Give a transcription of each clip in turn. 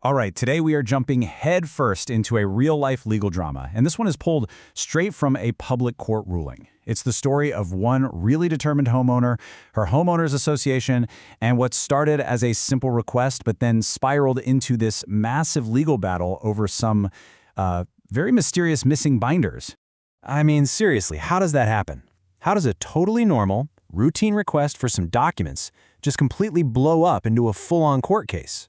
All right, today we are jumping headfirst into a real-life legal drama, and this one is pulled straight from a public court ruling. It's the story of one really determined homeowner, her homeowners association, and what started as a simple request but then spiraled into this massive legal battle over some very mysterious missing binders. I mean, seriously, how does that happen? How does a totally normal, routine request for some documents just completely blow up into a full-on court case?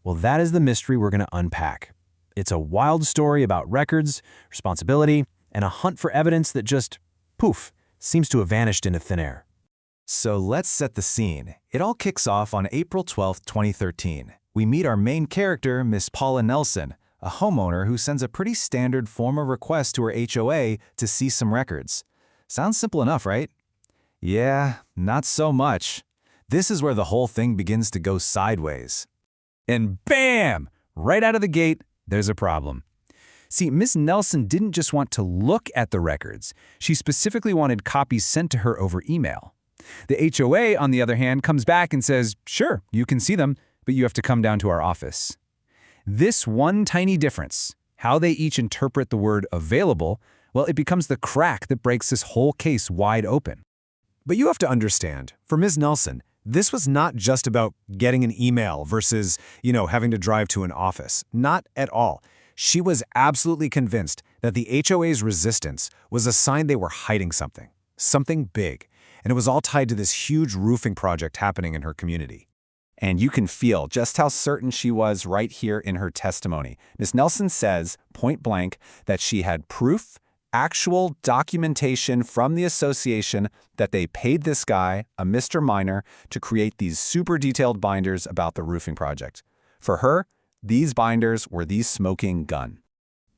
Well, that is the mystery we're going to unpack. It's a wild story about records, responsibility, and a hunt for evidence that just, poof, seems to have vanished into thin air. So let's set the scene. It all kicks off on April 12, 2013. We meet our main character, Miss Paula Nelson, a homeowner who sends a pretty standard form of request to her HOA to see some records. Sounds simple enough, right? Yeah, not so much. This is where the whole thing begins to go sideways. And bam! Right out of the gate, there's a problem. See, Miss Nelson didn't just want to look at the records. She specifically wanted copies sent to her over email. The HOA, on the other hand, comes back and says, sure, you can see them, but you have to come down to our office. This one tiny difference, how they each interpret the word available, well, it becomes the crack that breaks this whole case wide open. But you have to understand, for Ms. Nelson, this was not just about getting an email versus, having to drive to an office. Not at all. She was absolutely convinced that the HOA's resistance was a sign they were hiding something big, and it was all tied to this huge roofing project happening in her community. And you can feel just how certain she was right here in her testimony. Ms. Nelson says, point blank, that she had proof, actual documentation from the association that they paid this guy, a Mr. Minor, to create these super detailed binders about the roofing project. For her, these binders were the smoking gun.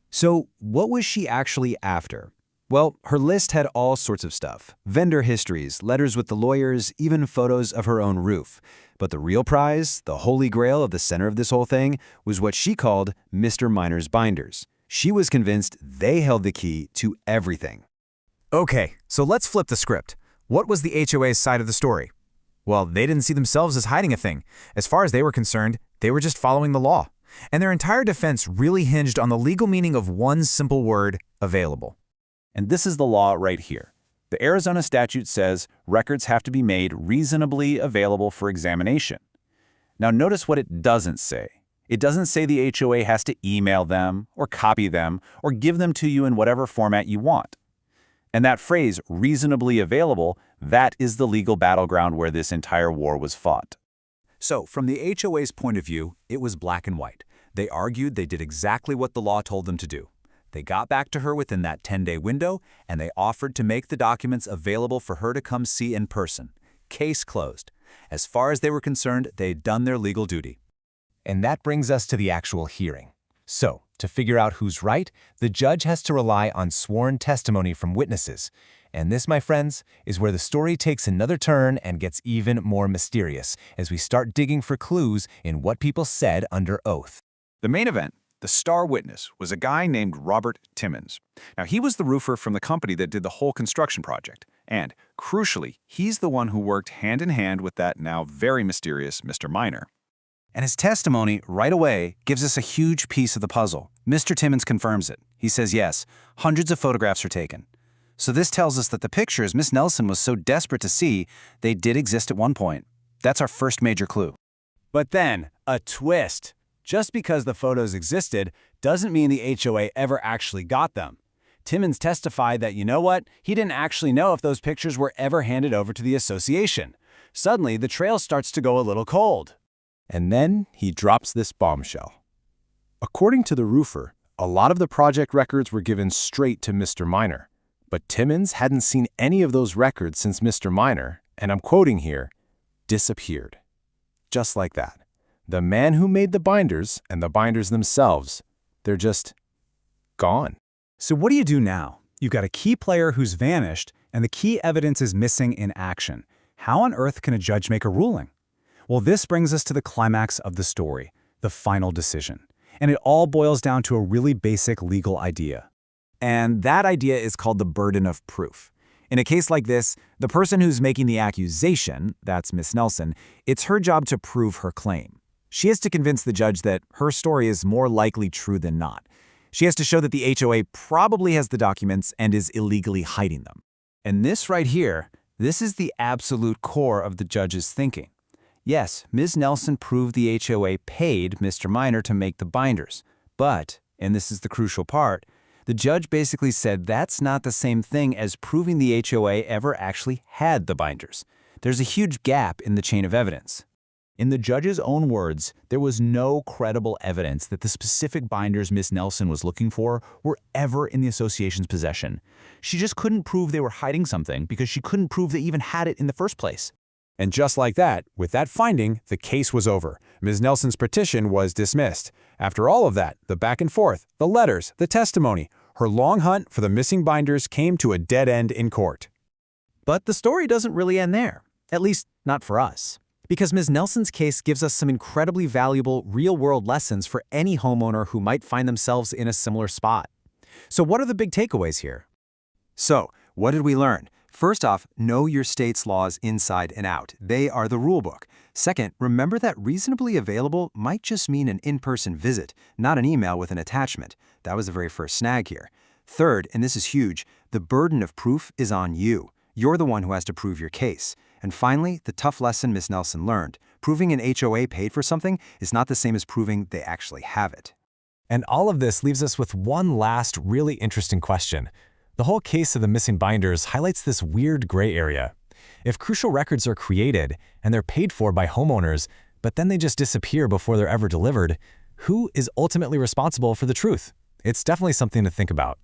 So what was she actually after? Well, her list had all sorts of stuff. Vendor histories, letters with the lawyers, even photos of her own roof. But the real prize, the holy grail of the center of this whole thing, was what she called Mr. Minor's binders. She was convinced they held the key to everything. Okay, so let's flip the script. What was the HOA's side of the story? Well, they didn't see themselves as hiding a thing. As far as they were concerned, they were just following the law. And their entire defense really hinged on the legal meaning of one simple word, available. And this is the law right here. The Arizona statute says records have to be made reasonably available for examination. Now notice what it doesn't say. It doesn't say the HOA has to email them or copy them or give them to you in whatever format you want. And that phrase, reasonably available, that is the legal battleground where this entire war was fought. So, from the HOA's point of view, it was black and white. They argued they did exactly what the law told them to do. They got back to her within that 10-day window, and they offered to make the documents available for her to come see in person. Case closed. As far as they were concerned, they'd done their legal duty. And that brings us to the actual hearing. So, to figure out who's right, the judge has to rely on sworn testimony from witnesses. And this, my friends, is where the story takes another turn and gets even more mysterious as we start digging for clues in what people said under oath. The main event, the star witness, was a guy named Robert Timmons. Now, he was the roofer from the company that did the whole construction project. And, crucially, he's the one who worked hand in hand with that now very mysterious Mr. Minor. And his testimony, right away, gives us a huge piece of the puzzle. Mr. Timmons confirms it. He says yes, hundreds of photographs are taken. So this tells us that the pictures Miss Nelson was so desperate to see, they did exist at one point. That's our first major clue. But then, a twist. Just because the photos existed doesn't mean the HOA ever actually got them. Timmons testified that, you know what, he didn't actually know if those pictures were ever handed over to the association. Suddenly, the trail starts to go a little cold. And then he drops this bombshell. According to the roofer, a lot of the project records were given straight to Mr. Minor. But Timmons hadn't seen any of those records since Mr. Minor, and I'm quoting here, disappeared. Just like that. The man who made the binders and the binders themselves, they're just gone. So what do you do now? You've got a key player who's vanished, and the key evidence is missing in action. How on earth can a judge make a ruling? Well, this brings us to the climax of the story, the final decision. And it all boils down to a really basic legal idea. And that idea is called the burden of proof. In a case like this, the person who's making the accusation, that's Miss Nelson, it's her job to prove her claim. She has to convince the judge that her story is more likely true than not. She has to show that the HOA probably has the documents and is illegally hiding them. And this right here, this is the absolute core of the judge's thinking. Yes, Ms. Nelson proved the HOA paid Mr. Minor to make the binders. But, and this is the crucial part, the judge basically said that's not the same thing as proving the HOA ever actually had the binders. There's a huge gap in the chain of evidence. In the judge's own words, there was no credible evidence that the specific binders Miss Nelson was looking for were ever in the association's possession. She just couldn't prove they were hiding something because she couldn't prove they even had it in the first place. And just like that, with that finding, the case was over. Ms. Nelson's petition was dismissed. After all of that, the back and forth, the letters, the testimony, her long hunt for the missing binders came to a dead end in court. But the story doesn't really end there, at least not for us. Because Ms. Nelson's case gives us some incredibly valuable real-world lessons for any homeowner who might find themselves in a similar spot. So what are the big takeaways here? So, what did we learn? First off, know your state's laws inside and out. They are the rulebook. Second, remember that reasonably available might just mean an in-person visit, not an email with an attachment. That was the very first snag here. Third, and this is huge, the burden of proof is on you. You're the one who has to prove your case. And finally, the tough lesson Ms. Nelson learned. Proving an HOA paid for something is not the same as proving they actually have it. And all of this leaves us with one last really interesting question. The whole case of the missing binders highlights this weird gray area. If crucial records are created and they're paid for by homeowners, but then they just disappear before they're ever delivered, who is ultimately responsible for the truth? It's definitely something to think about.